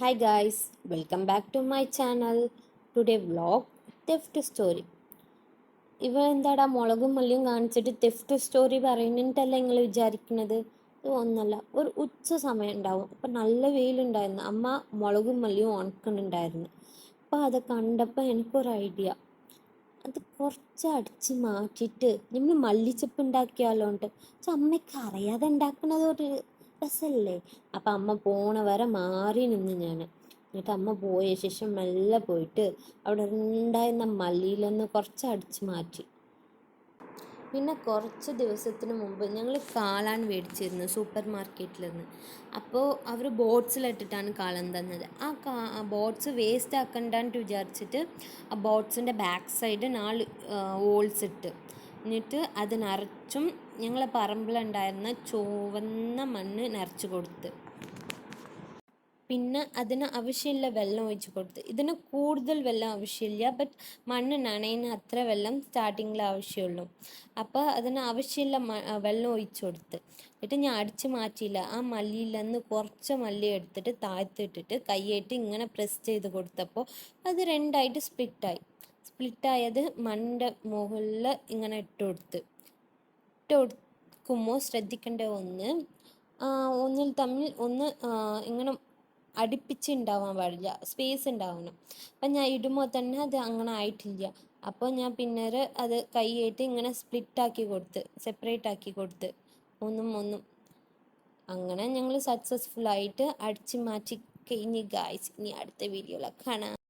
Hi guys, welcome back to my channel. Today vlog theft story. ഇവ എന്താടാ മുളകും മല്ലിയും കാണിച്ചിട്ട് തെഫ്റ്റ് സ്റ്റോറി പറയുന്നിട്ടല്ല നിങ്ങൾ വിചാരിക്കുന്നത്. ഇത് ഒന്നല്ല, ഒരു ഉച്ച സമയം ഉണ്ടാവും. അപ്പം നല്ല വെയിലുണ്ടായിരുന്നു. അമ്മ മുളകും മല്ലിയും ഉണക്കുന്നുണ്ടായിരുന്നു. അപ്പം അത് കണ്ടപ്പോൾ എനിക്കൊരു ഐഡിയ. അത് കുറച്ച് അടിച്ച് മാറ്റിയിട്ട് നമ്മൾ മല്ലിച്ചപ്പ് ഉണ്ടാക്കിയാലോണ്ട്. പക്ഷെ അമ്മയ്ക്ക് അറിയാതെ ഉണ്ടാക്കുന്നത് ഒരു രസമല്ലേ. അപ്പം അമ്മ പോണ വരെ മാറി നിന്ന് ഞാൻ. എന്നിട്ട് അമ്മ പോയ ശേഷം മെല്ലെ പോയിട്ട് അവിടെ ഉണ്ടായിരുന്ന മല്ലിയിലൊന്ന് കുറച്ച് അടിച്ച് മാറ്റി. പിന്നെ കുറച്ച് ദിവസത്തിന് മുമ്പ് ഞങ്ങൾ കാളാൻ മേടിച്ചിരുന്നു സൂപ്പർ മാർക്കറ്റിൽ നിന്ന്. അപ്പോൾ അവർ ബോട്ട്സിലിട്ടിട്ടാണ് കാളൻ തന്നത്. ആ ബോട്ട്സ് വേസ്റ്റ് ആക്കണ്ടെന്ന് വിചാരിച്ചിട്ട് ആ ബോട്ട്സിൻ്റെ ബാക്ക് സൈഡ് 4 ഹോൾസ് ഇട്ട്, എന്നിട്ട് അത് നിറച്ചും ഞങ്ങളെ പറമ്പിലുണ്ടായിരുന്ന ചുവന്ന മണ്ണ് നിറച്ച് കൊടുത്ത്. പിന്നെ അതിന് ആവശ്യമില്ല വെള്ളം ഒഴിച്ച് കൊടുത്ത്. ഇതിന് കൂടുതൽ വെള്ളം ആവശ്യമില്ല, ബട്ട് മണ്ണ് നനയുന്ന അത്ര വെള്ളം സ്റ്റാർട്ടിങ്ങിൽ ആവശ്യമുള്ളൂ. അപ്പോൾ അതിന് ആവശ്യമില്ല വെള്ളം ഒഴിച്ച് കൊടുത്ത്. എന്നിട്ട് ഞാൻ അടിച്ച് മാറ്റിയില്ല. ആ മല്ലിയിൽ നിന്ന് കുറച്ച് മല്ലി എടുത്തിട്ട് താഴ്ത്തിട്ടിട്ട് കൈയായിട്ട് ഇങ്ങനെ പ്രസ് ചെയ്ത് കൊടുത്തപ്പോൾ അത് രണ്ടായിട്ട് സ്പ്ലിറ്റായത് മണ്ണിൻ്റെ മുകളിൽ ഇങ്ങനെ ഇട്ട് കൊടുക്കുമ്പോൾ ശ്രദ്ധിക്കേണ്ട ഒന്നിൽ തമ്മിൽ ഇങ്ങനെ അടുപ്പിച്ചുണ്ടാവാൻ പാടില്ല, സ്പേസ് ഉണ്ടാവണം. അപ്പം ഞാൻ ഇടുമ്പോൾ തന്നെ അത് അങ്ങനെ ആയിട്ടില്ല. അപ്പോൾ ഞാൻ പിന്നീട് അത് കൈയായിട്ട് ഇങ്ങനെ സെപ്പറേറ്റ് ആക്കി കൊടുത്ത് ഒന്നും അങ്ങനെ ഞങ്ങൾ സക്സസ്ഫുള്ളായിട്ട് അടിച്ച് മാറ്റി കഴിഞ്ഞ് ഗായ്സ്. ഇനി അടുത്ത വീഡിയോയിലാണ് കാണാം.